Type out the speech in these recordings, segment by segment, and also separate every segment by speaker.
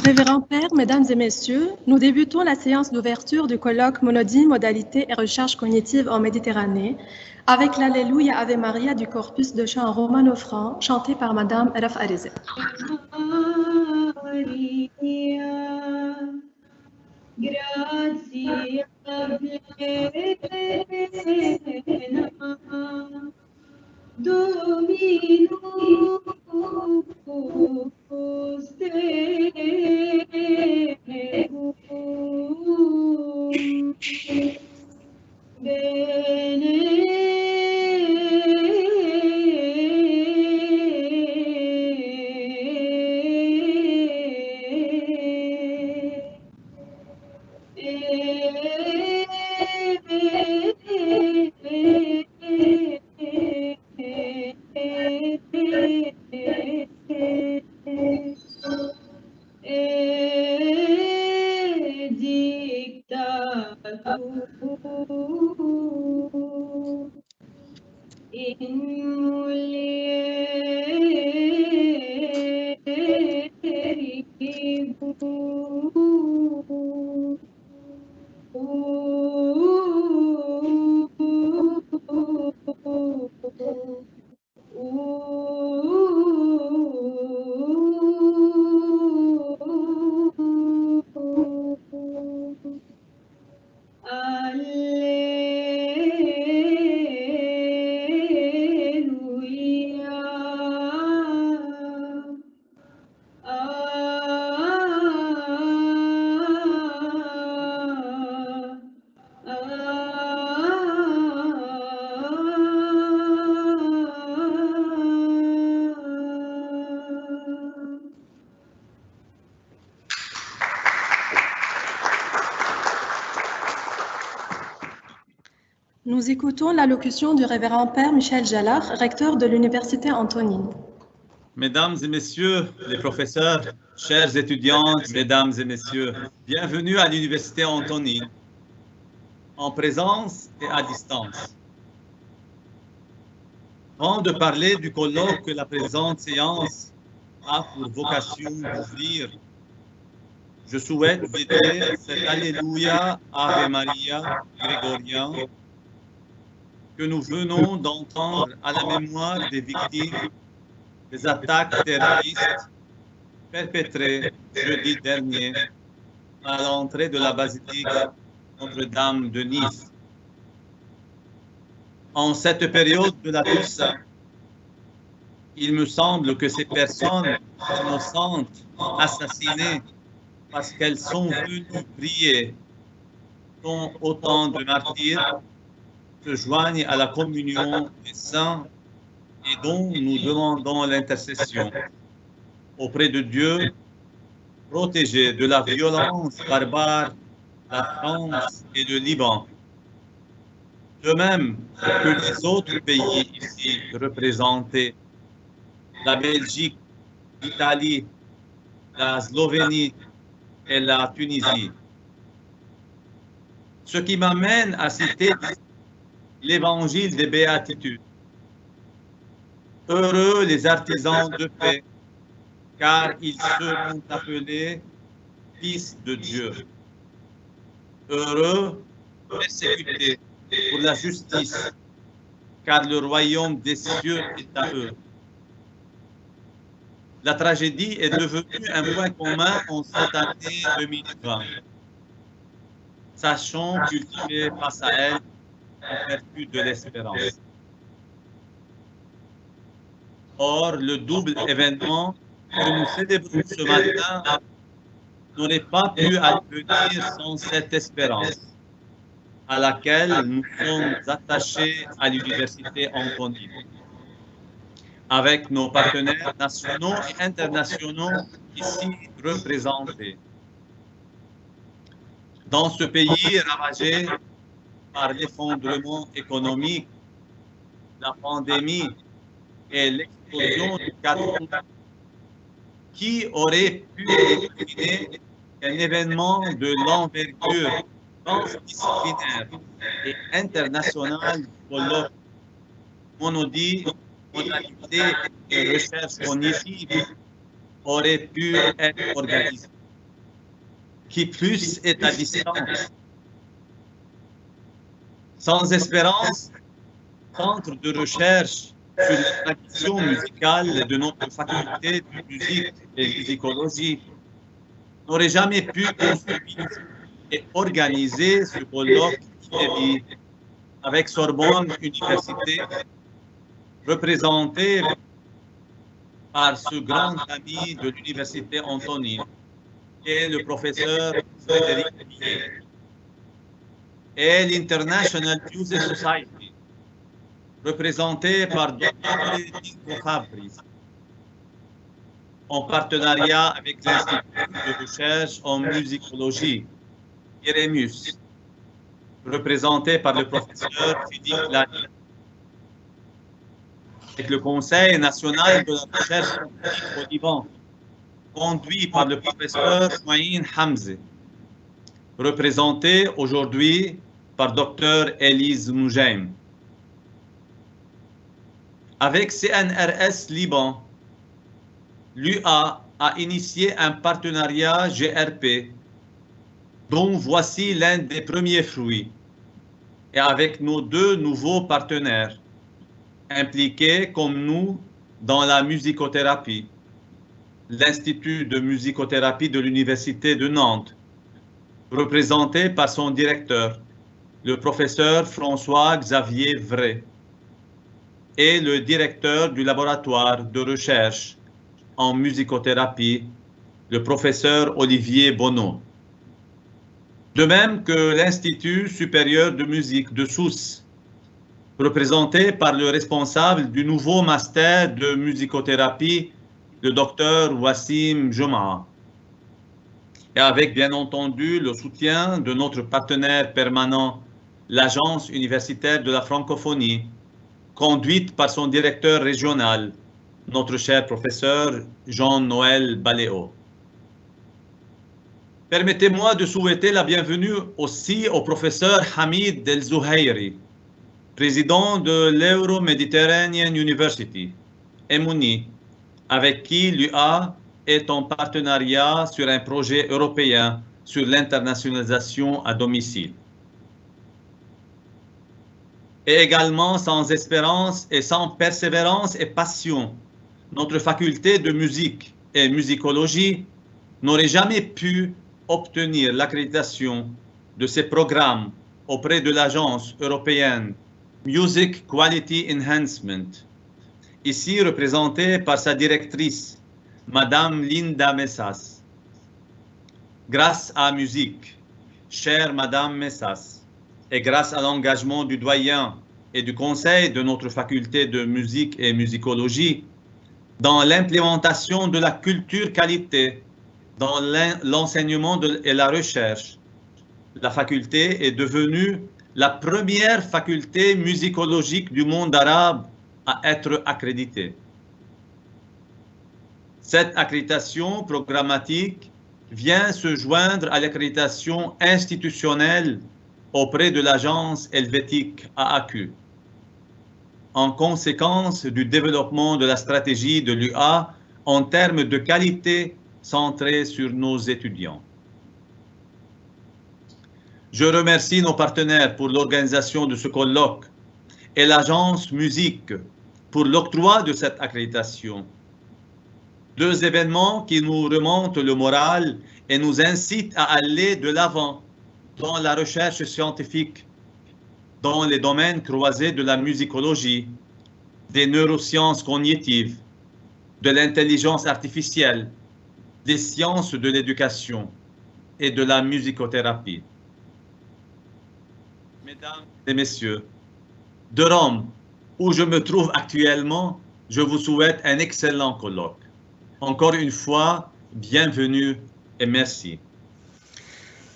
Speaker 1: Révérend Père, Mesdames et Messieurs, nous débutons la séance d'ouverture du colloque Monodie, modalité et recherche cognitive en Méditerranée avec l'Alléluia Ave Maria du corpus de chant romano-franc chanté par Madame Raf Arizet.
Speaker 2: Grazie plena Dominus tecum dictatur in mulieribus
Speaker 1: Nous écoutons l'allocution du Révérend Père Michel Jalard, recteur de l'Université Antonine.
Speaker 3: Mesdames et messieurs les professeurs, chers étudiantes, mesdames et messieurs, bienvenue à l'Université Antonine, en présence et à distance. Avant de parler du colloque que la présente séance a pour vocation d'ouvrir, je souhaite dédier cet Alléluia Ave Maria grégorien que nous venons d'entendre à la mémoire des victimes des attaques terroristes perpétrées jeudi dernier à l'entrée de la basilique Notre-Dame de Nice. En cette période de la Toussaint, il me semble que ces personnes innocentes assassinées parce qu'elles sont venues prier sont autant de martyrs se joignent à la communion des saints et dont nous demandons l'intercession auprès de Dieu, protégé de la violence barbare de la France et de Liban. De même que les autres pays ici représentés, la Belgique, l'Italie, la Slovénie et la Tunisie. Ce qui m'amène à citer l'évangile des béatitudes. Heureux les artisans de paix, car ils seront appelés fils de Dieu. Heureux, persécutés pour la justice, car le royaume des cieux est à eux. La tragédie est devenue un point commun en cette année 2020. Sachons cultiver face à elle en vertu de l'espérance. Or, le double événement que nous célébrons ce matin n'aurait pas pu advenir sans cette espérance à laquelle nous sommes attachés à l'Université Antonine, avec nos partenaires nationaux et internationaux ici représentés. Dans ce pays ravagé par l'effondrement économique, la pandémie et l'explosion du capital, qui aurait pu imaginer qu'un événement de l'envergure transdisciplinaire et internationale du colloque Monodie, modalité et recherche cognitive aurait pu être organisé. qui plus est à distance. Sans espérance, centre de recherche sur la tradition musicale de notre faculté de musique et musicologie, n'aurait jamais pu concevoir et organiser ce colloque inédit avec Sorbonne Université, représenté par ce grand ami de l'Université Antonine, qui est le professeur Frédéric Billet, et l'International Music Society, représenté par Dr. Nico Fabris, en partenariat avec l'Institut de recherche en musicologie, Yeremus, représenté par le professeur Philippe Lani, avec le Conseil national de la recherche au Liban, conduit par le professeur Mouaïn Hamze, représenté aujourd'hui par Dr. Elise Noujaim. Avec CNRS Liban, l'UA a initié un partenariat GRP dont voici l'un des premiers fruits, et avec nos deux nouveaux partenaires impliqués comme nous dans la musicothérapie, l'Institut de musicothérapie de l'Université de Nantes, représenté par son directeur, le professeur François-Xavier Vray, et le directeur du laboratoire de recherche en musicothérapie, le professeur Olivier Bonneau. De même que l'Institut supérieur de musique de Sousse, représenté par le responsable du nouveau master de musicothérapie, le docteur Wassim Joma, et avec bien entendu le soutien de notre partenaire permanent, l'Agence universitaire de la francophonie, conduite par son directeur régional, notre cher professeur Jean-Noël Baléo. Permettez-moi de souhaiter la bienvenue aussi au professeur Hamid Del Zuhairi, président de l'Euro-Mediterranean University, EMUNI, avec qui l'UA est en partenariat sur un projet européen sur l'internationalisation à domicile. Et également, sans espérance et sans persévérance et passion, notre faculté de musique et musicologie n'aurait jamais pu obtenir l'accréditation de ces programmes auprès de l'Agence européenne Music Quality Enhancement, ici représentée par sa directrice, Madame Linda Messas. Grâce à musique, chère Madame Messas, et grâce à l'engagement du doyen et du conseil de notre faculté de musique et musicologie, dans l'implémentation de la culture qualité, dans l'enseignement et la recherche, la faculté est devenue la première faculté musicologique du monde arabe à être accréditée. Cette accréditation programmatique vient se joindre à l'accréditation institutionnelle auprès de l'agence helvétique AAQ, en conséquence du développement de la stratégie de l'UA en termes de qualité centrée sur nos étudiants. Je remercie nos partenaires pour l'organisation de ce colloque et l'agence musique pour l'octroi de cette accréditation. Deux événements qui nous remontent le moral et nous incitent à aller de l'avant dans la recherche scientifique, dans les domaines croisés de la musicologie, des neurosciences cognitives, de l'intelligence artificielle, des sciences de l'éducation et de la musicothérapie. Mesdames et messieurs, de Rome, où je me trouve actuellement, je vous souhaite un excellent colloque. Encore une fois, bienvenue et merci.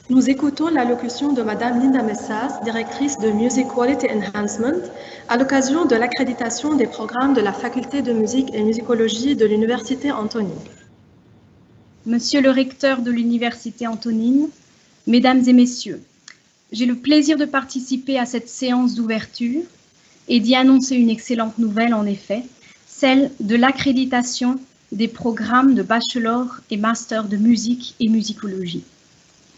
Speaker 1: Nous écoutons l'allocution de Madame Linda Messas, directrice de Music Quality Enhancement, à l'occasion de l'accréditation des programmes de la Faculté de musique et musicologie de l'Université Antonine.
Speaker 4: Monsieur le recteur de l'Université Antonine, Mesdames et Messieurs, j'ai le plaisir de participer à cette séance d'ouverture et d'y annoncer une excellente nouvelle, en effet, celle de l'accréditation des programmes de bachelor et master de musique et musicologie.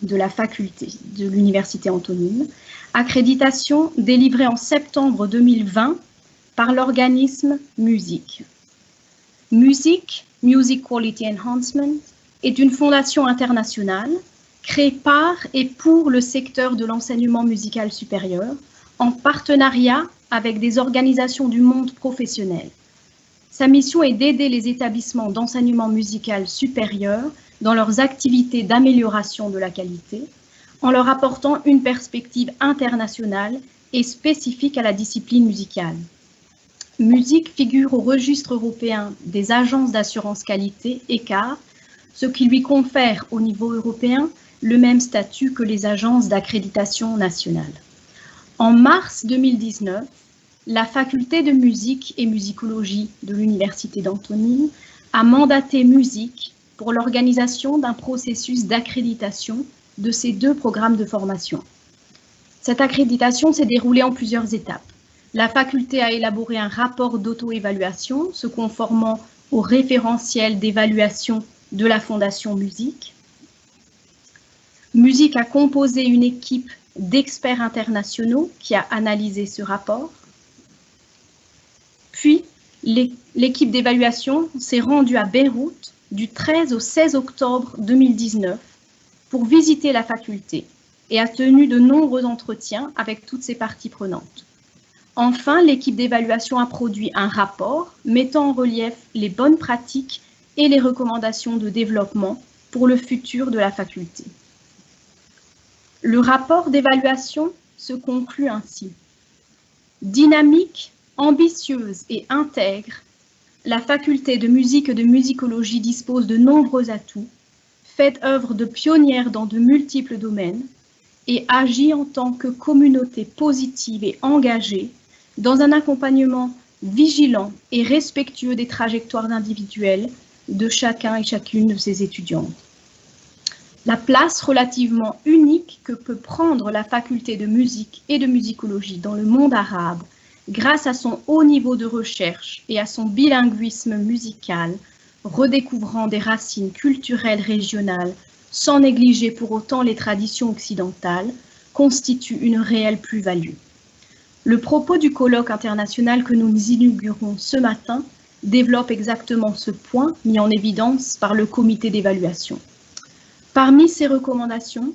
Speaker 4: de la faculté de l'Université Antonine, accréditation délivrée en septembre 2020 par l'organisme MUSIC. MUSIC, Music Quality Enhancement, est une fondation internationale créée par et pour le secteur de l'enseignement musical supérieur, en partenariat avec des organisations du monde professionnel. Sa mission est d'aider les établissements d'enseignement musical supérieur dans leurs activités d'amélioration de la qualité, en leur apportant une perspective internationale et spécifique à la discipline musicale. MUSIC figure au registre européen des agences d'assurance qualité, ECAR, ce qui lui confère au niveau européen le même statut que les agences d'accréditation nationale. En mars 2019, la faculté de musique et musicologie de l'Université d'Antonine a mandaté MUSIC pour l'organisation d'un processus d'accréditation de ces 2 programmes de formation. Cette accréditation s'est déroulée en plusieurs étapes. La faculté a élaboré un rapport d'auto-évaluation se conformant au référentiel d'évaluation de la Fondation MUSIC. MUSIC a composé une équipe d'experts internationaux qui a analysé ce rapport. Puis, l'équipe d'évaluation s'est rendue à Beyrouth du 13 au 16 octobre 2019 pour visiter la faculté et a tenu de nombreux entretiens avec toutes ses parties prenantes. Enfin, l'équipe d'évaluation a produit un rapport mettant en relief les bonnes pratiques et les recommandations de développement pour le futur de la faculté. Le rapport d'évaluation se conclut ainsi. Dynamique, ambitieuse et intègre, la faculté de musique et de musicologie dispose de nombreux atouts, fait œuvre de pionnière dans de multiples domaines et agit en tant que communauté positive et engagée dans un accompagnement vigilant et respectueux des trajectoires individuelles de chacun et chacune de ses étudiants. La place relativement unique que peut prendre la faculté de musique et de musicologie dans le monde arabe, grâce à son haut niveau de recherche et à son bilinguisme musical, redécouvrant des racines culturelles régionales sans négliger pour autant les traditions occidentales, constitue une réelle plus-value. Le propos du colloque international que nous inaugurons ce matin développe exactement ce point mis en évidence par le comité d'évaluation. Parmi ces recommandations,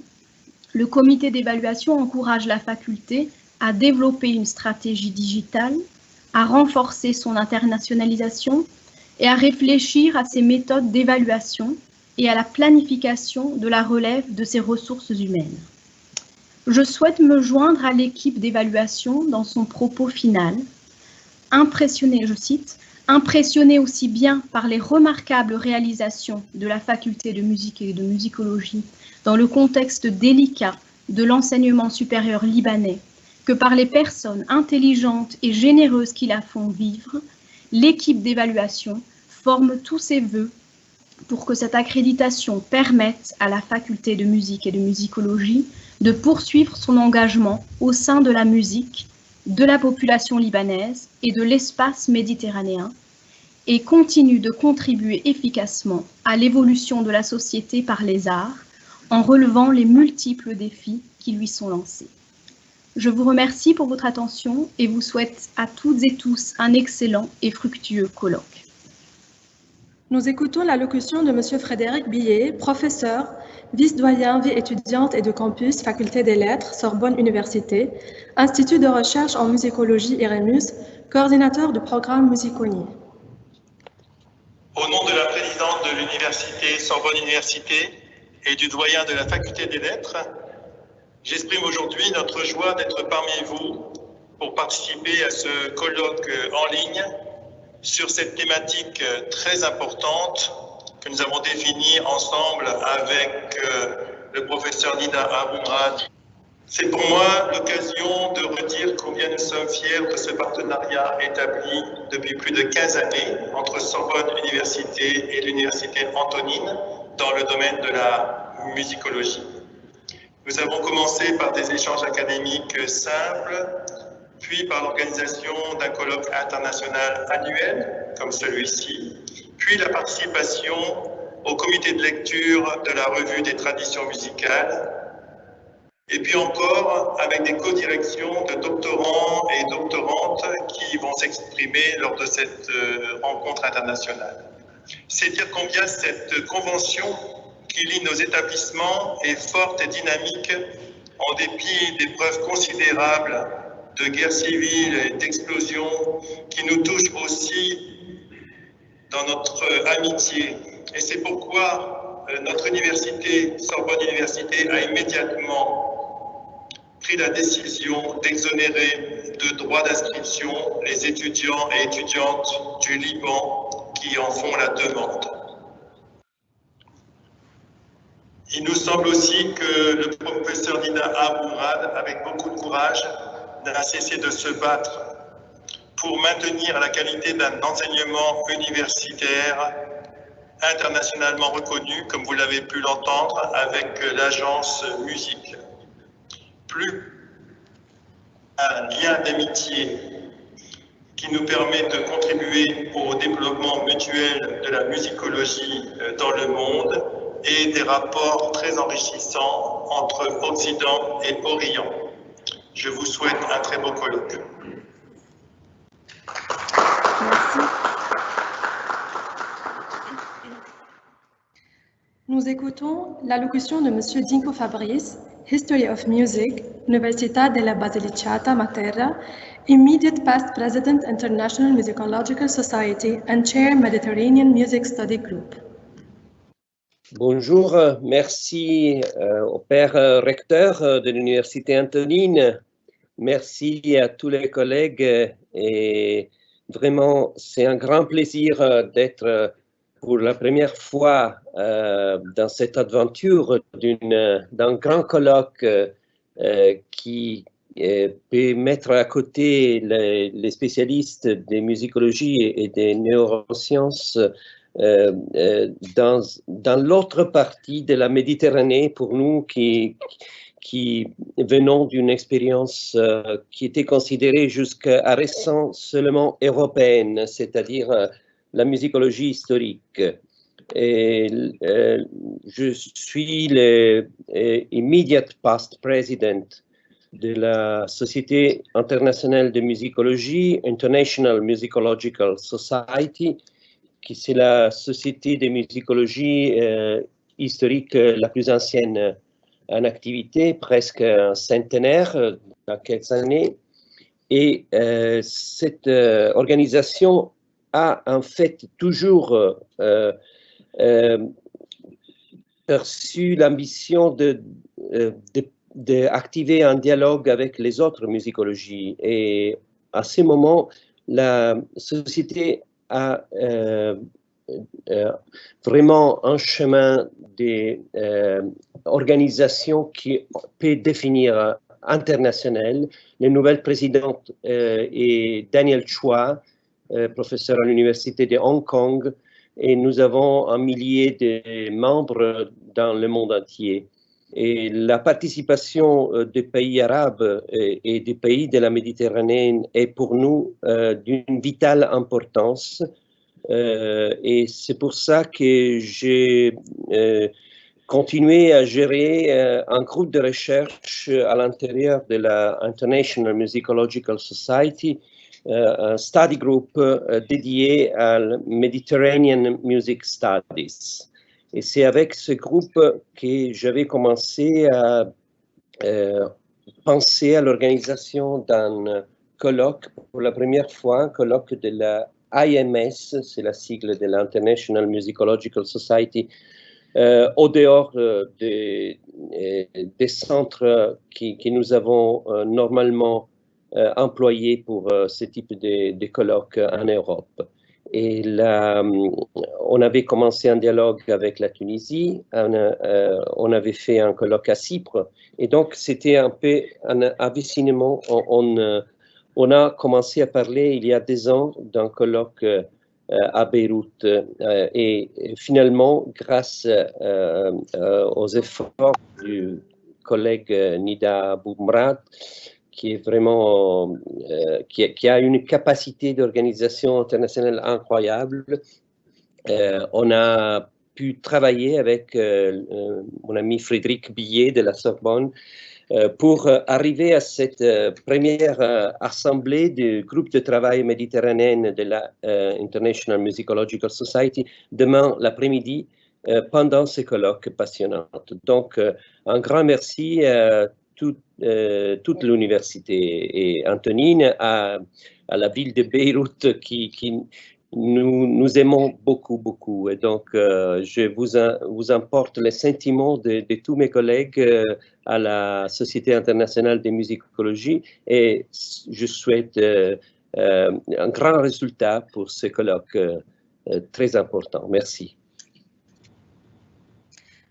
Speaker 4: le comité d'évaluation encourage la faculté à développer une stratégie digitale, à renforcer son internationalisation et à réfléchir à ses méthodes d'évaluation et à la planification de la relève de ses ressources humaines. Je souhaite me joindre à l'équipe d'évaluation dans son propos final, impressionné, je cite, « impressionné aussi bien par les remarquables réalisations de la faculté de musique et de musicologie dans le contexte délicat de l'enseignement supérieur libanais que par les personnes intelligentes et généreuses qui la font vivre, l'équipe d'évaluation forme tous ses vœux pour que cette accréditation permette à la faculté de musique et de musicologie de poursuivre son engagement au sein de la musique, de la population libanaise et de l'espace méditerranéen, et continue de contribuer efficacement à l'évolution de la société par les arts, en relevant les multiples défis qui lui sont lancés. Je vous remercie pour votre attention et vous souhaite à toutes et tous un excellent et fructueux colloque.
Speaker 1: Nous écoutons l'allocution de M. Frédéric Billet, professeur, vice-doyen vie étudiante et de campus, Faculté des Lettres, Sorbonne Université, Institut de recherche en musicologie Eremus, coordinateur du programme Musiconi.
Speaker 5: Au nom de la présidente de l'Université Sorbonne Université et du doyen de la Faculté des Lettres, j'exprime aujourd'hui notre joie d'être parmi vous pour participer à ce colloque en ligne sur cette thématique très importante que nous avons définie ensemble avec le professeur Nida Aboumrad. C'est pour moi l'occasion de redire combien nous sommes fiers de ce partenariat établi depuis plus de 15 années entre Sorbonne Université et l'Université Antonine dans le domaine de la musicologie. Nous avons commencé par des échanges académiques simples, puis par l'organisation d'un colloque international annuel, comme celui-ci, puis la participation au comité de lecture de la Revue des traditions musicales, Et puis encore avec des co-directions de doctorants et doctorantes qui vont s'exprimer lors de cette rencontre internationale. C'est dire combien cette convention qui lie nos établissements est forte et dynamique en dépit des preuves considérables de guerre civile et d'explosion qui nous touchent aussi dans notre amitié. Et c'est pourquoi notre université, Sorbonne Université, a immédiatement pris la décision d'exonérer de droits d'inscription les étudiants et étudiantes du Liban qui en font la demande. Il nous semble aussi que le professeur Nida Abourad, avec beaucoup de courage, n'a cessé de se battre pour maintenir la qualité d'un enseignement universitaire internationalement reconnu, comme vous l'avez pu l'entendre, avec l'agence musique. Plus un lien d'amitié qui nous permet de contribuer au développement mutuel de la musicologie dans le monde et des rapports très enrichissants entre Occident et Orient. Je vous souhaite un très beau colloque.
Speaker 1: Merci. Nous écoutons l'allocution de M. Dinko Fabrice, History of Music, Università della Basilicata, Matera, Immediate Past President, International Musicological Society, and Chair, Mediterranean Music Study Group.
Speaker 6: Bonjour, merci au père recteur de l'Université Antonine. Merci à tous les collègues et vraiment, c'est un grand plaisir d'être pour la première fois dans cette aventure d'un grand colloque qui peut mettre à côté les spécialistes des musicologies et des neurosciences dans l'autre partie de la Méditerranée pour nous qui venons d'une expérience qui était considérée jusqu'à récent seulement européenne, c'est-à-dire la musicologie historique. Et, je suis le immediate past president de la Société internationale de musicologie, International Musicological Society, qui c'est la société de musicologie historique la plus ancienne en activité, presque un centenaire dans quelques années. Et cette organisation a en fait toujours perçu l'ambition d'activer un dialogue avec les autres musicologies. Et à ce moment, la société a vraiment un chemin d'organisation qui peut définir international. La nouvelle présidente est Daniel Chua, professeur à l'Université de Hong Kong, et nous avons un millier de membres dans le monde entier. Et la participation des pays arabes et des pays de la Méditerranée est pour nous d'une vitale importance. Et c'est pour ça que j'ai continué à gérer un groupe de recherche à l'intérieur de la International Musicological Society, un study group dédié à Mediterranean Music Studies. Et c'est avec ce groupe que j'avais commencé à penser à l'organisation d'un colloque pour la première fois, un colloque de la IMS, c'est la sigle de l'International Musicological Society, au dehors des centres que nous avons normalement employés pour ce type de colloques en Europe. Et là, on avait commencé un dialogue avec la Tunisie, on avait fait un colloque à Chypre, et donc c'était un peu un avicinement. On a commencé à parler il y a 2 ans d'un colloque à Beyrouth, et finalement, grâce aux efforts du collègue Nida Abourad, qui est vraiment, qui a une capacité d'organisation internationale incroyable. On a pu travailler avec mon ami Frédéric Billet de la Sorbonne pour arriver à cette première assemblée du groupe de travail méditerranéen de la International Musicological Society demain l'après-midi pendant ce colloque passionnant. Donc, un grand merci à toute l'université et Antonine, à la ville de Beyrouth qui nous aimons beaucoup. Et donc, je vous emporte les sentiments de tous mes collègues à la Société internationale de musicologie et je souhaite un grand résultat pour ce colloque très important. Merci.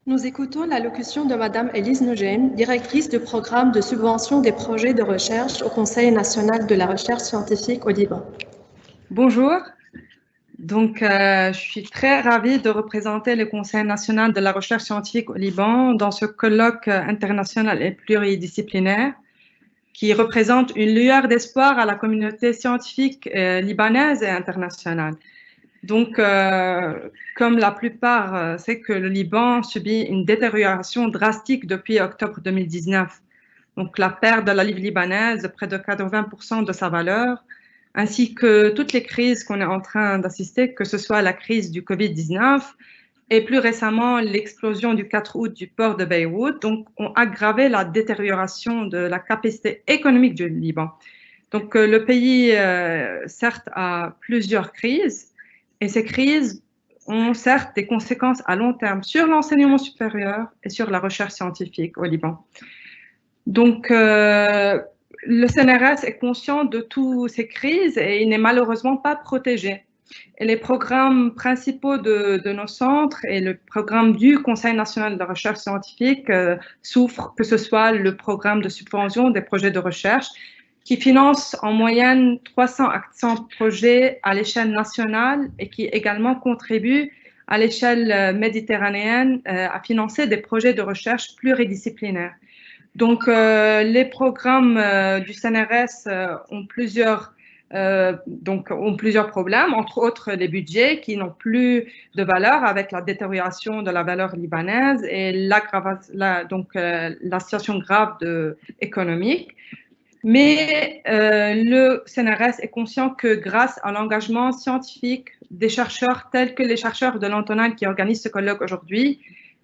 Speaker 1: Nous écoutons l'allocution de Madame Elise Nogem, directrice du programme de subvention des projets de recherche au Conseil national de la recherche scientifique au Liban.
Speaker 7: Bonjour. Donc, je suis très ravie de représenter le Conseil national de la recherche scientifique au Liban dans ce colloque international et pluridisciplinaire qui représente une lueur d'espoir à la communauté scientifique libanaise et internationale. Donc, comme la plupart, c'est que le Liban subit une détérioration drastique depuis octobre 2019. Donc, la perte de la livre libanaise de près de 80% de sa valeur, ainsi que toutes les crises qu'on est en train d'assister, que ce soit la crise du Covid-19 et plus récemment l'explosion du 4 août du port de Beyrouth, donc ont aggravé la détérioration de la capacité économique du Liban. Donc, le pays, certes, a plusieurs crises, et ces crises ont certes des conséquences à long terme sur l'enseignement supérieur et sur la recherche scientifique au Liban. Donc, le CNRS est conscient de toutes ces crises et il n'est malheureusement pas protégé. Et les programmes principaux de nos centres et le programme du Conseil national de la recherche scientifique souffrent, que ce soit le programme de subvention des projets de recherche qui finance en moyenne 300 projets à l'échelle nationale et qui également contribue à l'échelle méditerranéenne à financer des projets de recherche pluridisciplinaires. Donc, les programmes du CNRS ont plusieurs problèmes, entre autres les budgets qui n'ont plus de valeur avec la détérioration de la valeur libanaise et la situation grave économique. Mais le CNRS est conscient que grâce à l'engagement scientifique des chercheurs tels que les chercheurs de l'Antonine qui organisent ce colloque aujourd'hui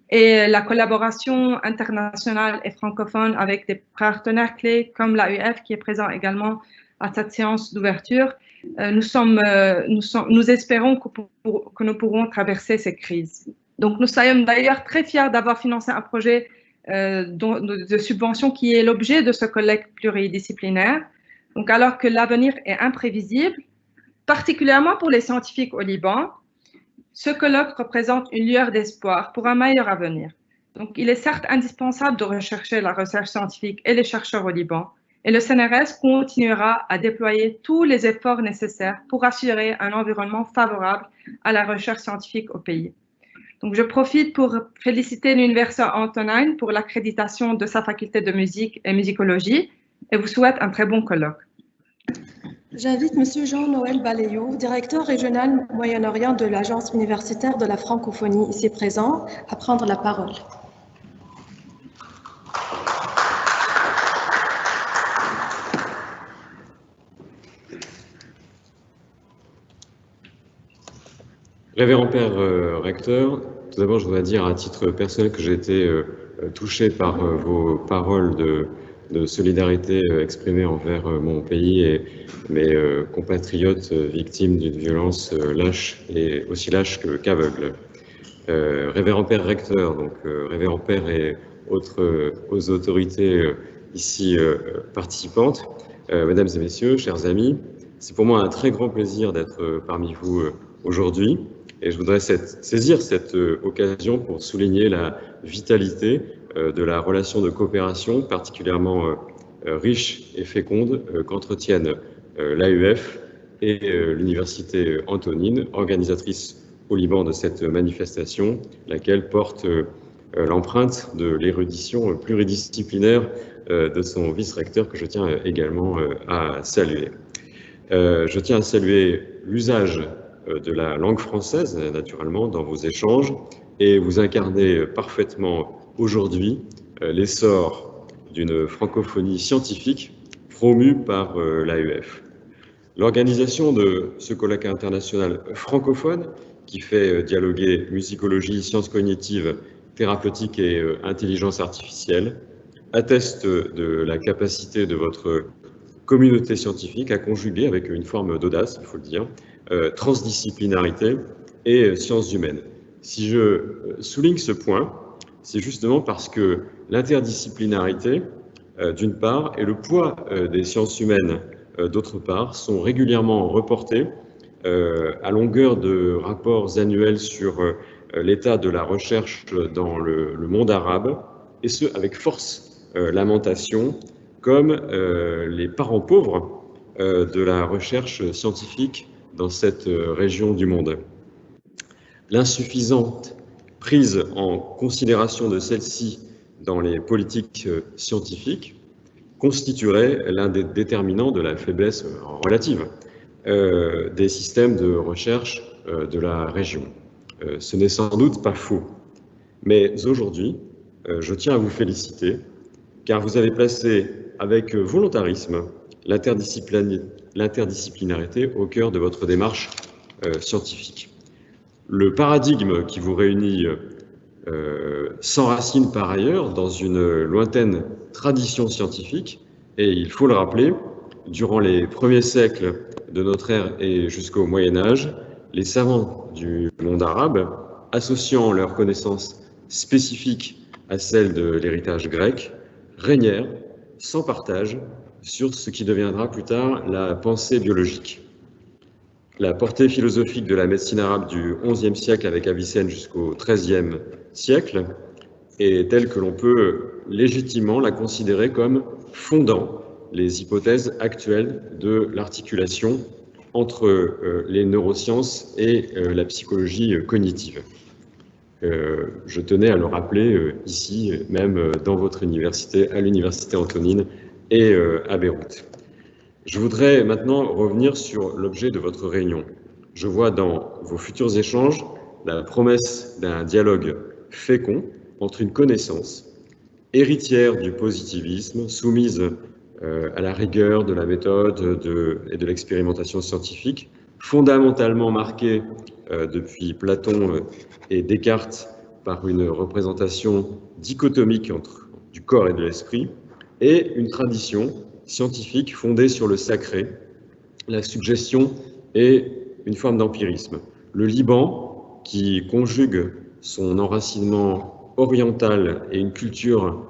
Speaker 7: et la collaboration internationale et francophone avec des partenaires clés comme l'AUF qui est présent également à cette séance d'ouverture, nous espérons que nous pourrons traverser ces crises. Donc nous sommes d'ailleurs très fiers d'avoir financé un projet de subvention qui est l'objet de ce colloque pluridisciplinaire. Donc, alors que l'avenir est imprévisible, particulièrement pour les scientifiques au Liban, ce colloque représente une lueur d'espoir pour un meilleur avenir. Donc, il est certes indispensable de rechercher la recherche scientifique et les chercheurs au Liban, et le CNRS continuera à déployer tous les efforts nécessaires pour assurer un environnement favorable à la recherche scientifique au pays. Donc, je profite pour féliciter l'Université Antonine pour l'accréditation de sa faculté de musique et musicologie et vous souhaite un très bon colloque.
Speaker 1: J'invite M. Jean-Noël Balayou, directeur régional Moyen-Orient de l'Agence universitaire de la francophonie, ici présent, à prendre la parole.
Speaker 8: Révérend Père Recteur, tout d'abord je voudrais dire à titre personnel que j'ai été touché par vos paroles de solidarité exprimées envers mon pays et mes compatriotes victimes d'une violence lâche et aussi lâche qu'aveugle. Révérend Père Recteur, donc Révérend Père et autres autorités ici participantes, Mesdames et Messieurs, chers amis, c'est pour moi un très grand plaisir d'être parmi vous aujourd'hui. Et je voudrais saisir cette occasion pour souligner la vitalité de la relation de coopération particulièrement riche et féconde qu'entretiennent l'AUF et l'Université Antonine, organisatrice au Liban de cette manifestation, laquelle porte l'empreinte de l'érudition pluridisciplinaire de son vice-recteur que je tiens également à saluer. Je tiens à saluer l'usage de la langue française, naturellement, dans vos échanges, et vous incarnez parfaitement aujourd'hui l'essor d'une francophonie scientifique promue par l'AEF. L'organisation de ce colloque international francophone qui fait dialoguer musicologie, sciences cognitives, thérapeutique et intelligence artificielle atteste de la capacité de votre communauté scientifique à conjuguer avec une forme d'audace, il faut le dire, transdisciplinarité et sciences humaines. Si je souligne ce point, c'est justement parce que l'interdisciplinarité, d'une part, et le poids des sciences humaines, d'autre part, sont régulièrement reportés à longueur de rapports annuels sur l'état de la recherche dans le monde arabe, et ce, avec force lamentation, comme les parents pauvres de la recherche scientifique dans cette région du monde. L'insuffisante prise en considération de celle-ci dans les politiques scientifiques constituerait l'un des déterminants de la faiblesse relative des systèmes de recherche de la région. Ce n'est sans doute pas faux, mais aujourd'hui, je tiens à vous féliciter car vous avez placé avec volontarisme l'interdisciplinarité au cœur de votre démarche scientifique. Le paradigme qui vous réunit s'enracine par ailleurs dans une lointaine tradition scientifique et il faut le rappeler, durant les premiers siècles de notre ère et jusqu'au Moyen-Âge, les savants du monde arabe, associant leurs connaissances spécifiques à celles de l'héritage grec, régnèrent sans partage sur ce qui deviendra plus tard la pensée biologique. La portée philosophique de la médecine arabe du XIe siècle avec Avicenne jusqu'au XIIIe siècle est telle que l'on peut légitimement la considérer comme fondant les hypothèses actuelles de l'articulation entre les neurosciences et la psychologie cognitive. Je tenais à le rappeler ici, même dans votre université, à l'université Antonine et à Beyrouth. Je voudrais maintenant revenir sur l'objet de votre réunion. Je vois dans vos futurs échanges la promesse d'un dialogue fécond entre une connaissance héritière du positivisme, soumise à la rigueur de la méthode et de l'expérimentation scientifique, fondamentalement marquée depuis Platon et Descartes par une représentation dichotomique entre du corps et de l'esprit, et une tradition scientifique fondée sur le sacré, la suggestion et une forme d'empirisme. Le Liban, qui conjugue son enracinement oriental et une culture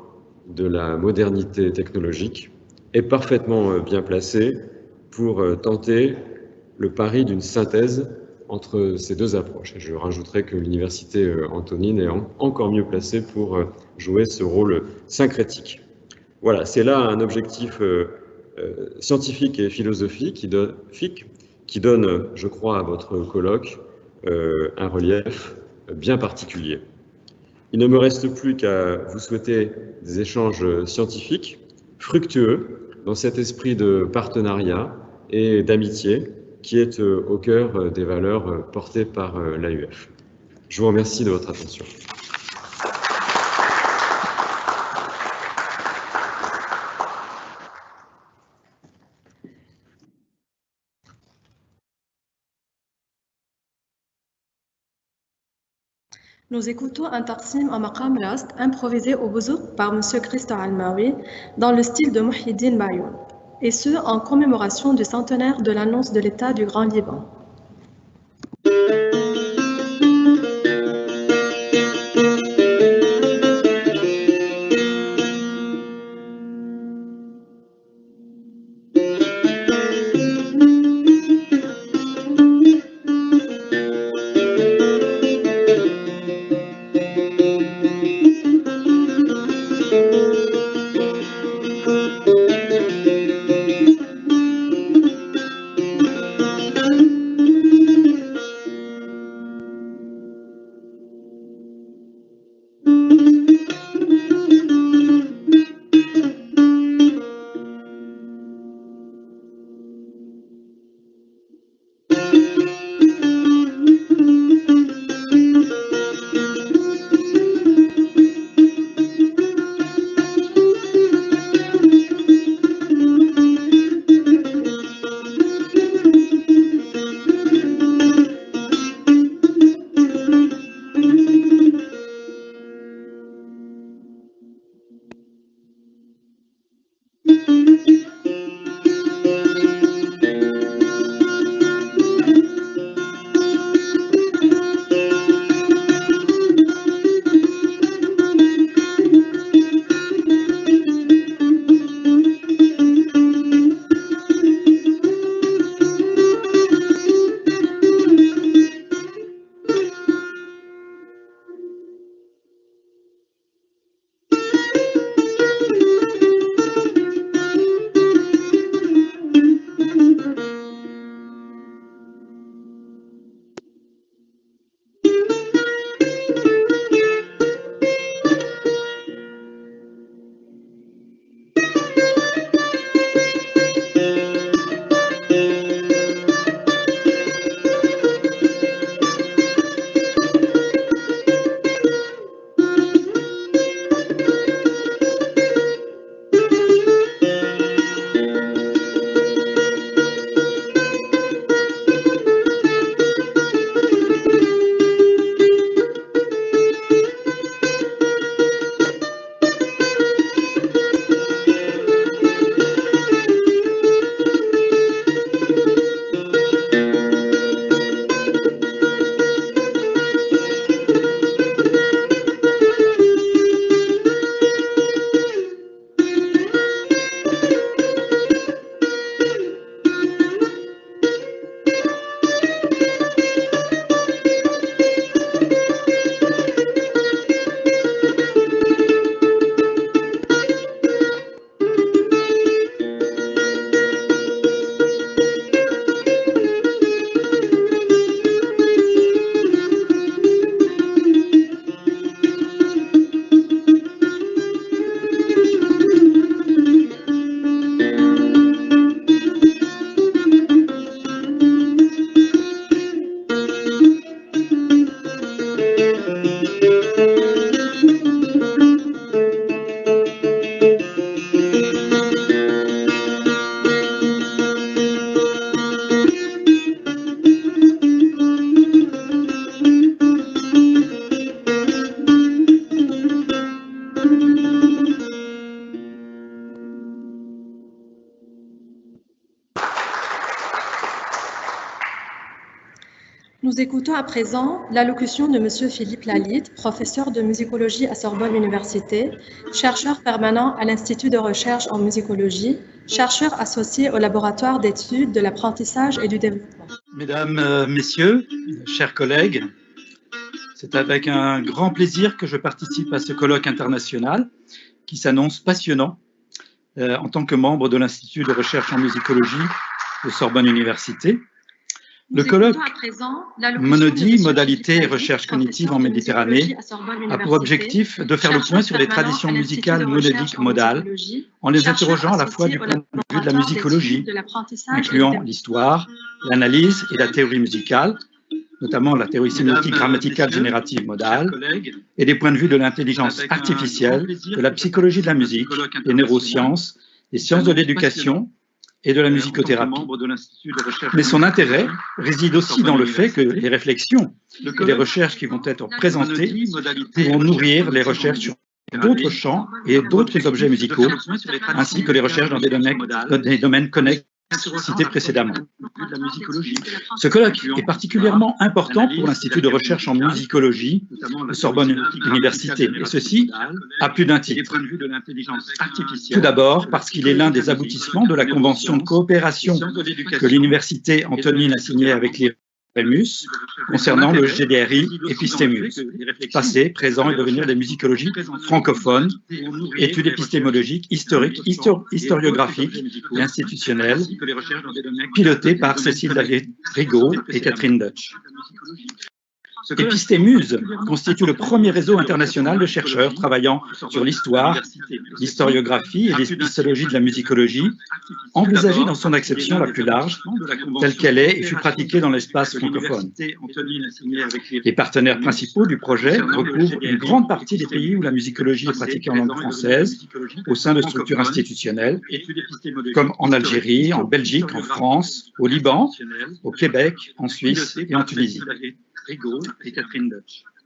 Speaker 8: de la modernité technologique, est parfaitement bien placé pour tenter le pari d'une synthèse entre ces deux approches. Et je rajouterai que l'université Antonine est encore mieux placée pour jouer ce rôle syncrétique. Voilà, c'est là un objectif scientifique et philosophique qui donne, je crois, à votre colloque un relief bien particulier. Il ne me reste plus qu'à vous souhaiter des échanges scientifiques fructueux dans cet esprit de partenariat et d'amitié qui est au cœur des valeurs portées par l'AEF. Je vous remercie de votre attention.
Speaker 1: Nous écoutons un tarsim en maqam rast improvisé au bouzouk par M. Christo Almaoui dans le style de Mouhidine Bayoun, et ce en commémoration du centenaire de l'annonce de l'État du Grand Liban. Nous écoutons à présent l'allocution de M. Philippe Lalite, professeur de musicologie à Sorbonne Université, chercheur permanent à l'Institut de recherche en musicologie, chercheur associé au laboratoire d'études de l'apprentissage et du développement.
Speaker 9: Mesdames, Messieurs, chers collègues, c'est avec un grand plaisir que je participe à ce colloque international qui s'annonce passionnant en tant que membre de l'Institut de recherche en musicologie de Sorbonne Université. Le colloque Monodie, modalité et recherche cognitive en Méditerranée a pour objectif de faire le point sur les traditions musicales monodiques modales en les interrogeant à la fois du point de vue de la musicologie, incluant l'histoire, l'analyse et la théorie musicale, notamment la théorie sémiotique grammaticale générative modale, et des points de vue de l'intelligence artificielle, de la psychologie de la musique, des neurosciences, des sciences de l'éducation et de la musicothérapie. Mais son intérêt réside aussi dans le fait que les réflexions et les recherches qui vont être présentées pourront nourrir les recherches sur d'autres champs et d'autres objets musicaux, ainsi que les recherches dans des domaines connexes cités précédemment. Ce colloque est particulièrement important pour l'Institut de recherche en musicologie de Sorbonne Université, et ceci à plus d'un titre. Tout d'abord parce qu'il est l'un des aboutissements de la convention de coopération que l'Université Antonine a signée avec l'IREMUS concernant le GDRI Épistémuse, passé, présent et devenir des musicologies francophones, études épistémologiques, historiques, historiographiques et institutionnelles, pilotées par Cécile David-Rigaud et Catherine Dutch. Épistémuse constitue le premier réseau international de chercheurs travaillant sur l'histoire, l'historiographie et l'épistologie de la musicologie, envisagée dans son acception la plus large, telle qu'elle est et fut pratiquée dans l'espace francophone. Les partenaires principaux du projet recouvrent une grande partie des pays où la musicologie est pratiquée en langue française, au sein de structures institutionnelles, comme en Algérie, en Belgique, en France, au Liban, au Québec, en Suisse et en Tunisie.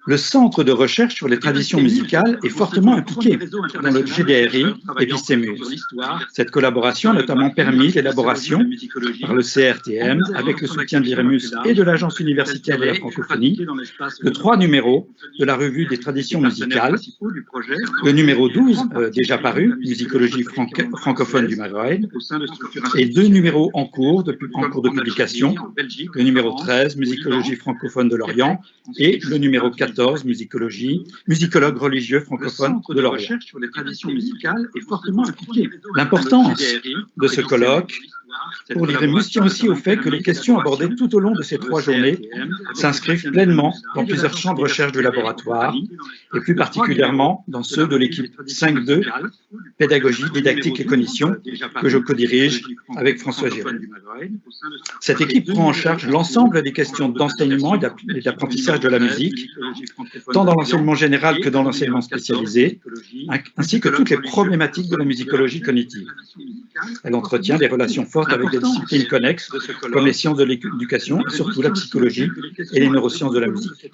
Speaker 9: Le Centre de recherche sur les traditions musicales est fortement impliqué dans le GDRI Épistémuse. Cette collaboration a notamment permis l'élaboration par le CRTM, avec le soutien de l'IREMUS et de l'Agence universitaire de la francophonie, de 3 numéros de la revue des traditions musicales, le numéro 12, déjà paru, Musicologie francophone du Maghreb, et 2 numéros en cours de publication, le numéro 13, Musicologie francophone de l'Orient, et le numéro 14, musicologue religieux francophone de l'Orient. L'importance de ce colloque pour l'IREMUS tient aussi au fait que les questions abordées tout au long de ces 3 journées s'inscrivent pleinement dans plusieurs champs de recherche du laboratoire, et plus particulièrement dans ceux de l'équipe 5.2, pédagogie, didactique et cognition, que je co-dirige avec François Girard. Cette équipe prend en charge l'ensemble des questions d'enseignement et d'apprentissage de la musique, tant dans l'enseignement général que dans l'enseignement spécialisé, ainsi que toutes les problématiques de la musicologie cognitive. Elle entretient des relations fortes avec des disciplines connexes, comme les sciences de l'éducation, et surtout la psychologie et les neurosciences de la musique.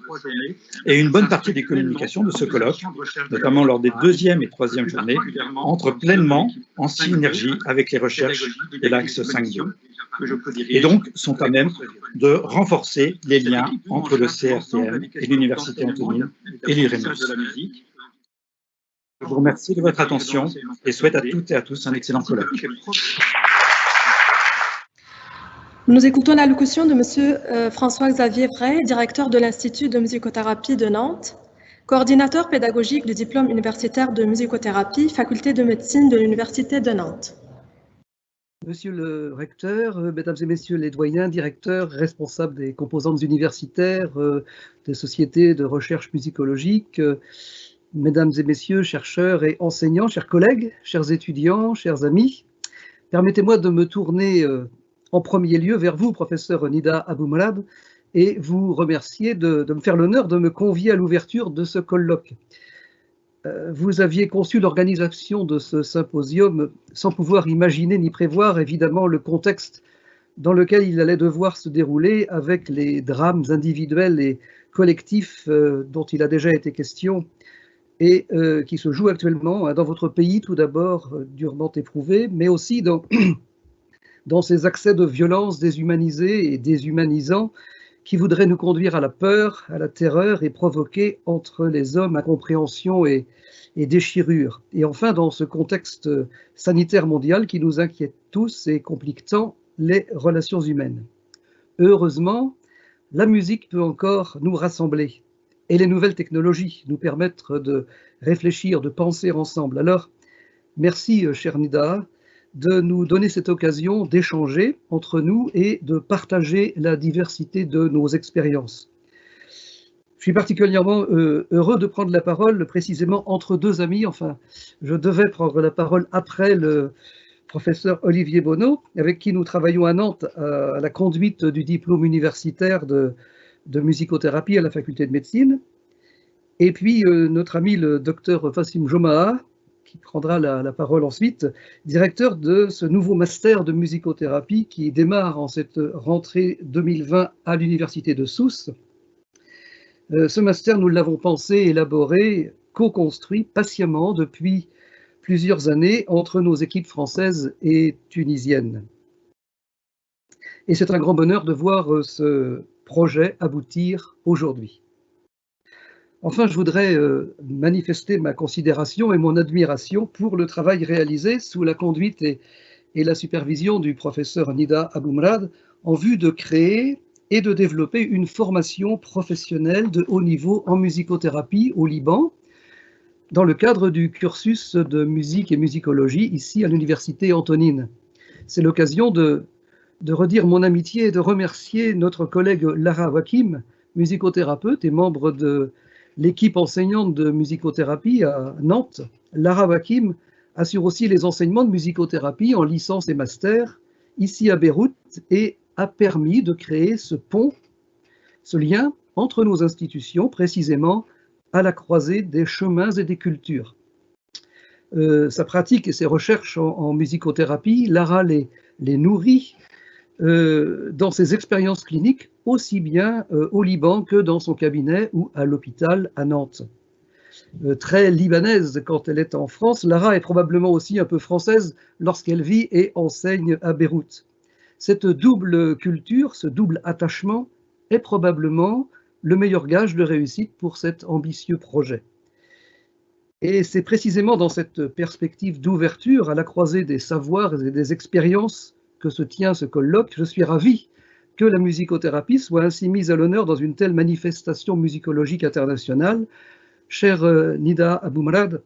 Speaker 9: Et une bonne partie des communications de ce colloque, notamment lors des 2e et 3e journées, entrent pleinement en synergie avec les recherches de l'axe 5.2. Et donc sont à même de renforcer les liens entre le CRTM et l'Université Antonine et l'IREMUS. Je vous remercie de votre attention et souhaite à toutes et à tous un excellent colloque.
Speaker 1: Nous écoutons l'allocution de M. François-Xavier Vray, directeur de l'Institut de musicothérapie de Nantes, coordinateur pédagogique du diplôme universitaire de musicothérapie, faculté de médecine de l'Université de Nantes.
Speaker 10: Monsieur le recteur, mesdames et messieurs les doyens, directeurs, responsables des composantes universitaires, des sociétés de recherche musicologique, mesdames et messieurs, chercheurs et enseignants, chers collègues, chers étudiants, chers amis, permettez-moi de me tourner en premier lieu vers vous, professeur Nida Aboumoulab, et vous remercier de me faire l'honneur de me convier à l'ouverture de ce colloque. Vous aviez conçu l'organisation de ce symposium sans pouvoir imaginer ni prévoir évidemment le contexte dans lequel il allait devoir se dérouler avec les drames individuels et collectifs dont il a déjà été question et qui se jouent actuellement dans votre pays, tout d'abord durement éprouvé, mais aussi dans ces accès de violence déshumanisés et déshumanisants qui voudrait nous conduire à la peur, à la terreur et provoquer entre les hommes incompréhension et déchirure. Et enfin, dans ce contexte sanitaire mondial qui nous inquiète tous et complique tant les relations humaines. Heureusement, la musique peut encore nous rassembler et les nouvelles technologies nous permettre de réfléchir, de penser ensemble. Alors, merci, chère Nida, de nous donner cette occasion d'échanger entre nous et de partager la diversité de nos expériences. Je suis particulièrement heureux de prendre la parole précisément entre deux amis. Enfin, je devais prendre la parole après le professeur Olivier Bonneau, avec qui nous travaillons à Nantes à la conduite du diplôme universitaire de musicothérapie à la faculté de médecine. Et puis notre ami le docteur Wassim Jomah, qui prendra la parole ensuite, directeur de ce nouveau master de musicothérapie qui démarre en cette rentrée 2020 à l'université de Sousse. Ce master, nous l'avons pensé, élaboré, co-construit patiemment depuis plusieurs années entre nos équipes françaises et tunisiennes. Et c'est un grand bonheur de voir ce projet aboutir aujourd'hui. Enfin, je voudrais manifester ma considération et mon admiration pour le travail réalisé sous la conduite et la supervision du professeur Nida Aboumrad en vue de créer et de développer une formation professionnelle de haut niveau en musicothérapie au Liban, dans le cadre du cursus de musique et musicologie ici à l'université Antonine. C'est l'occasion de redire mon amitié et de remercier notre collègue Lara Wakim, musicothérapeute et membre de l'équipe enseignante de musicothérapie à Nantes. Lara Wakim assure aussi les enseignements de musicothérapie en licence et master ici à Beyrouth et a permis de créer ce pont, ce lien entre nos institutions, précisément à la croisée des chemins et des cultures. Sa pratique et ses recherches en musicothérapie, Lara les nourrit dans ses expériences cliniques, aussi bien au Liban que dans son cabinet ou à l'hôpital à Nantes. Très libanaise quand elle est en France, Lara est probablement aussi un peu française lorsqu'elle vit et enseigne à Beyrouth. Cette double culture, ce double attachement est probablement le meilleur gage de réussite pour cet ambitieux projet. Et c'est précisément dans cette perspective d'ouverture à la croisée des savoirs et des expériences que se tient ce colloque. Je suis ravi que la musicothérapie soit ainsi mise à l'honneur dans une telle manifestation musicologique internationale. Cher Nida Aboumrad,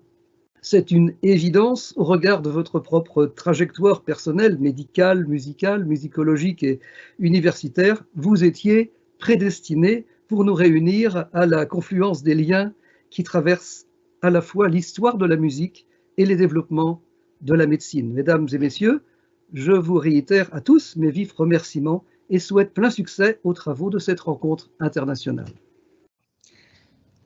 Speaker 10: c'est une évidence au regard de votre propre trajectoire personnelle, médicale, musicale, musicologique et universitaire. Vous étiez prédestiné pour nous réunir à la confluence des liens qui traversent à la fois l'histoire de la musique et les développements de la médecine. Mesdames et messieurs, je vous réitère à tous mes vifs remerciements et souhaite plein succès aux travaux de cette rencontre internationale.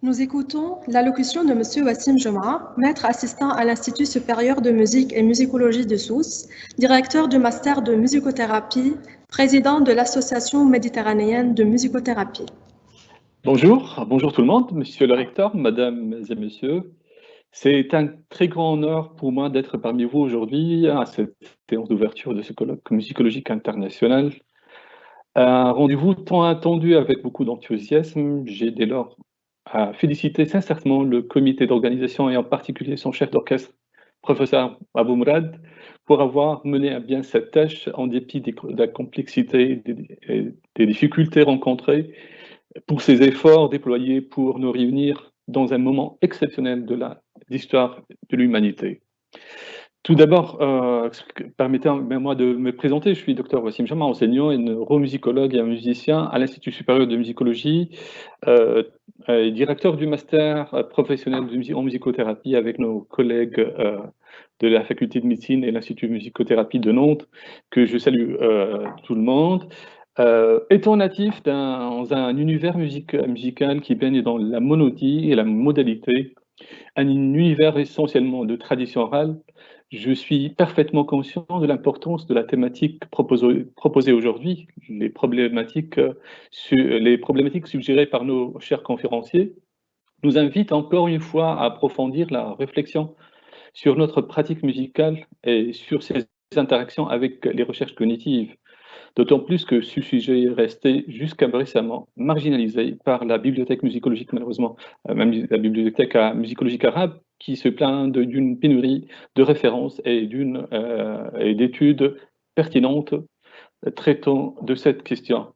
Speaker 1: Nous écoutons l'allocution de M. Wassim Jomah, maître assistant à l'Institut supérieur de musique et musicologie de Sousse, directeur du master de musicothérapie, président de l'Association méditerranéenne de musicothérapie.
Speaker 11: Bonjour tout le monde, monsieur le recteur, mesdames et messieurs. C'est un très grand honneur pour moi d'être parmi vous aujourd'hui à cette séance d'ouverture de ce colloque musicologique international. Un rendez-vous tant attendu avec beaucoup d'enthousiasme. J'ai dès lors à féliciter sincèrement le comité d'organisation et en particulier son chef d'orchestre, professeur Aboumrad, pour avoir mené à bien cette tâche en dépit de la complexité et des difficultés rencontrées, pour ses efforts déployés pour nous réunir dans un moment exceptionnel de l'histoire de l'humanité. Tout d'abord, permettez-moi de me présenter. Je suis Dr Wassim Jomah, enseignant et neuromusicologue et un musicien à l'Institut supérieur de musicologie, et directeur du master professionnel en musicothérapie avec nos collègues de la faculté de médecine et l'Institut de musicothérapie de Nantes, que je salue tout le monde. Étant natif dans un univers musical qui baigne dans la monotie et la modalité, un univers essentiellement de tradition orale, je suis parfaitement conscient de l'importance de la thématique proposée aujourd'hui, les problématiques suggérées par nos chers conférenciers, nous invitent encore une fois à approfondir la réflexion sur notre pratique musicale et sur ses interactions avec les recherches cognitives. D'autant plus que ce sujet est resté jusqu'à récemment marginalisé par la bibliothèque musicologique, malheureusement, même la bibliothèque musicologique arabe, qui se plaint d'une pénurie de références et d'études pertinentes traitant de cette question.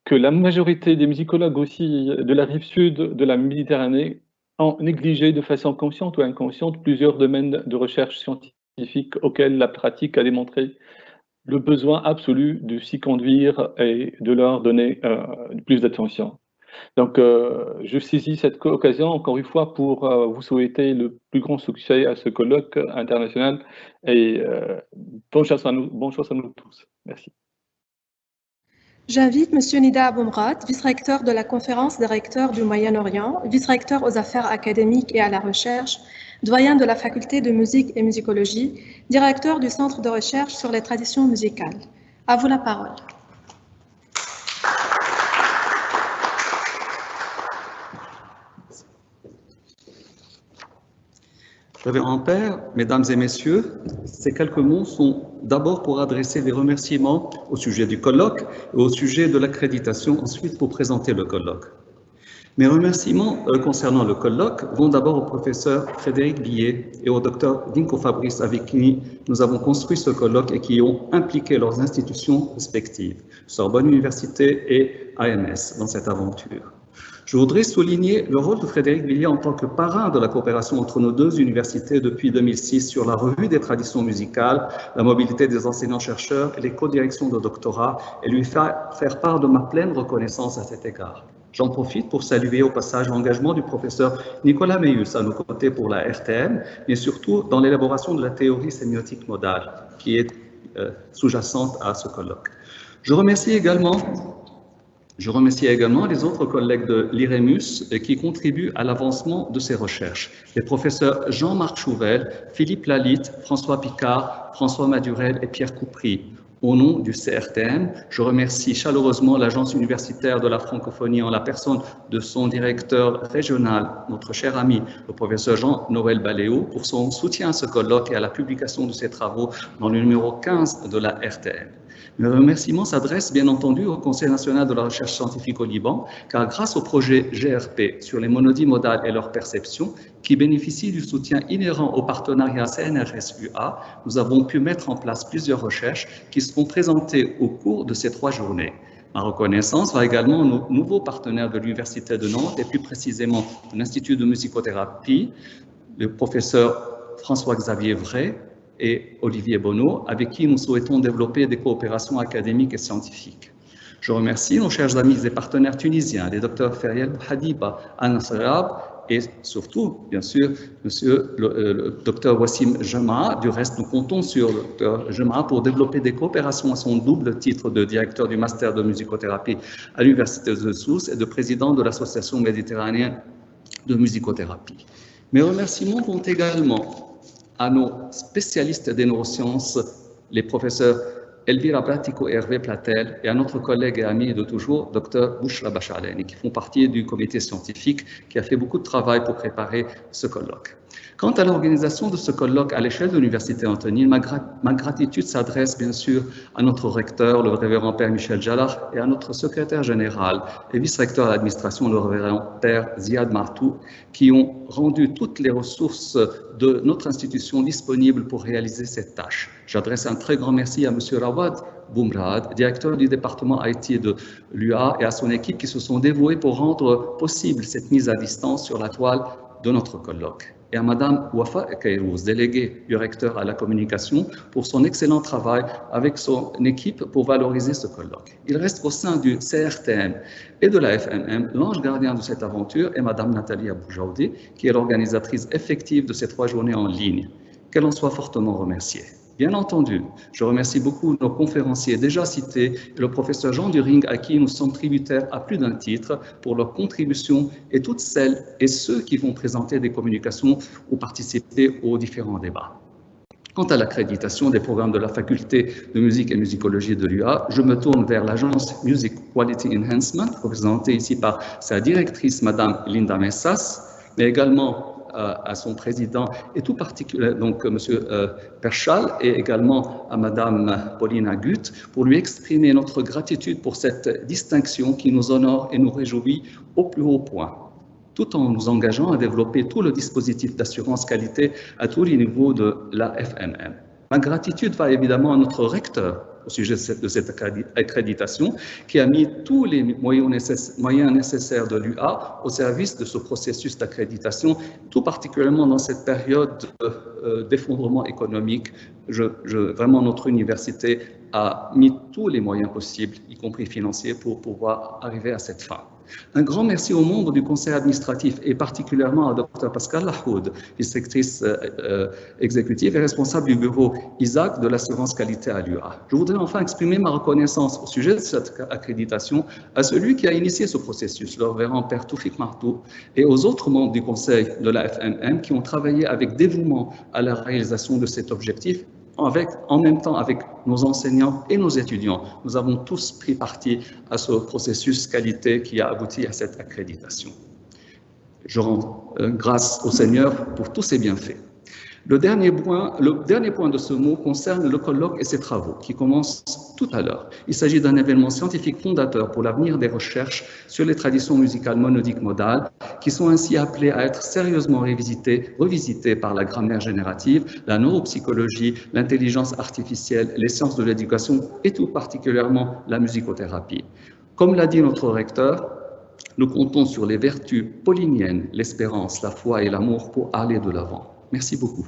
Speaker 11: Que la majorité des musicologues aussi de la rive sud de la Méditerranée ont négligé de façon consciente ou inconsciente plusieurs domaines de recherche scientifique auxquels la pratique a démontré le besoin absolu de s'y conduire et de leur donner plus d'attention. Donc, je saisis cette occasion, encore une fois, pour vous souhaiter le plus grand succès à ce colloque international et bonne chance à nous tous. Merci.
Speaker 1: J'invite M. Nida Aboumrad, vice-recteur de la Conférence des recteurs du Moyen-Orient, vice-recteur aux affaires académiques et à la recherche, doyen de la Faculté de musique et musicologie, directeur du Centre de recherche sur les traditions musicales. À vous la parole.
Speaker 12: Révérend Père, Mesdames et Messieurs, ces quelques mots sont d'abord pour adresser des remerciements au sujet du colloque et au sujet de l'accréditation, ensuite pour présenter le colloque. Mes remerciements concernant le colloque vont d'abord au professeur Frédéric Billet et au docteur Dinko Fabrice avec qui nous avons construit ce colloque et qui ont impliqué leurs institutions respectives, Sorbonne Université et AMS, dans cette aventure. Je voudrais souligner le rôle de Frédéric Billet en tant que parrain de la coopération entre nos deux universités depuis 2006 sur la revue des traditions musicales, la mobilité des enseignants-chercheurs et les co-directions de doctorat et lui faire part de ma pleine reconnaissance à cet égard. J'en profite pour saluer au passage l'engagement du professeur Nicolas Meillus à nos côtés pour la RTM, mais surtout dans l'élaboration de la théorie sémiotique modale qui est sous-jacente à ce colloque. Je remercie également les autres collègues de l'IREMUS qui contribuent à l'avancement de ces recherches. Les professeurs Jean-Marc Chouvel, Philippe Lalitte, François Picard, François Madurel et Pierre Coupry. Au nom du CRTM, je remercie chaleureusement l'Agence universitaire de la francophonie en la personne de son directeur régional, notre cher ami, le professeur Jean-Noël Baléo, pour son soutien à ce colloque et à la publication de ses travaux dans le numéro 15 de la RTM. Mes remerciements s'adressent bien entendu au Conseil national de la recherche scientifique au Liban, car grâce au projet GRP sur les monodies modales et leur perception, qui bénéficie du soutien inhérent au partenariat CNRS-UA, nous avons pu mettre en place plusieurs recherches qui seront présentées au cours de ces 3 journées. Ma reconnaissance va également aux nouveaux partenaires de l'Université de Nantes et plus précisément de l'Institut de musicothérapie, le professeur François-Xavier Vray, et Olivier Bonneau, avec qui nous souhaitons développer des coopérations académiques et scientifiques. Je remercie nos chers amis et partenaires tunisiens, les docteurs Feriel Hadiba, Anna Sarab et surtout, bien sûr, monsieur le docteur Wassim Jama. Du reste, nous comptons sur le docteur Jama pour développer des coopérations à son double titre de directeur du master de musicothérapie à l'Université de Sousse et de président de l'Association méditerranéenne de musicothérapie. Mes remerciements vont également à nos spécialistes des neurosciences, les professeurs Elvira Bratico et Hervé Platel, et à notre collègue et ami de toujours, Dr Bouchra Bachaleni, qui font partie du comité scientifique qui a fait beaucoup de travail pour préparer ce colloque. Quant à l'organisation de ce colloque à l'échelle de l'Université Antonine, ma gratitude s'adresse bien sûr à notre recteur, le révérend Père Michel Jallar, et à notre secrétaire général et vice-recteur à l'administration, le révérend Père Ziad Martou, qui ont rendu toutes les ressources de notre institution disponibles pour réaliser cette tâche. J'adresse un très grand merci à M. Rawad Boumrad, directeur du département IT de l'UA, et à son équipe qui se sont dévoués pour rendre possible cette mise à distance sur la toile de notre colloque. Et à Mme Wafa Kairouz, déléguée du recteur à la communication, pour son excellent travail avec son équipe pour valoriser ce colloque. Il reste au sein du CRTM et de la FMM, l'ange gardien de cette aventure est Mme Nathalie Aboujaoudi, qui est l'organisatrice effective de ces 3 journées en ligne. Qu'elle en soit fortement remerciée. Bien entendu, je remercie beaucoup nos conférenciers déjà cités et le professeur Jean During, à qui nous sommes tributaires à plus d'un titre pour leur contribution, et toutes celles et ceux qui vont présenter des communications ou participer aux différents débats. Quant à l'accréditation des programmes de la faculté de musique et musicologie de l'UA, je me tourne vers l'agence Music Quality Enhancement, représentée ici par sa directrice, Madame Linda Messas, mais également à son président et tout particulièrement donc M. Perchal et également à Mme Paulina Gut pour lui exprimer notre gratitude pour cette distinction qui nous honore et nous réjouit au plus haut point, tout en nous engageant à développer tout le dispositif d'assurance qualité à tous les niveaux de la FMM. Ma gratitude va évidemment à notre recteur au sujet de cette accréditation, qui a mis tous les moyens nécessaires de l'UA au service de ce processus d'accréditation, tout particulièrement dans cette période d'effondrement économique. Vraiment, notre université a mis tous les moyens possibles, y compris financiers, pour pouvoir arriver à cette fin. Un grand merci aux membres du conseil administratif et particulièrement à Dr Pascal Lahoud, vice-rectrice exécutive et responsable du bureau ISAC de l'assurance qualité à l'UA. Je voudrais enfin exprimer ma reconnaissance au sujet de cette accréditation à celui qui a initié ce processus, le révérend Père Toufik Martou, et aux autres membres du conseil de la FMM qui ont travaillé avec dévouement à la réalisation de cet objectif. En même temps, avec nos enseignants et nos étudiants, nous avons tous pris partie à ce processus qualité qui a abouti à cette accréditation. Je rends grâce au Seigneur pour tous ses bienfaits. Le dernier point de ce mot concerne le colloque et ses travaux, qui commencent tout à l'heure. Il s'agit d'un événement scientifique fondateur pour l'avenir des recherches sur les traditions musicales monodiques modales, qui sont ainsi appelées à être sérieusement revisitées par la grammaire générative, la neuropsychologie, l'intelligence artificielle, les sciences de l'éducation et tout particulièrement la musicothérapie. Comme l'a dit notre recteur, nous comptons sur les vertus pauliniennes, l'espérance, la foi et l'amour pour aller de l'avant. Merci beaucoup.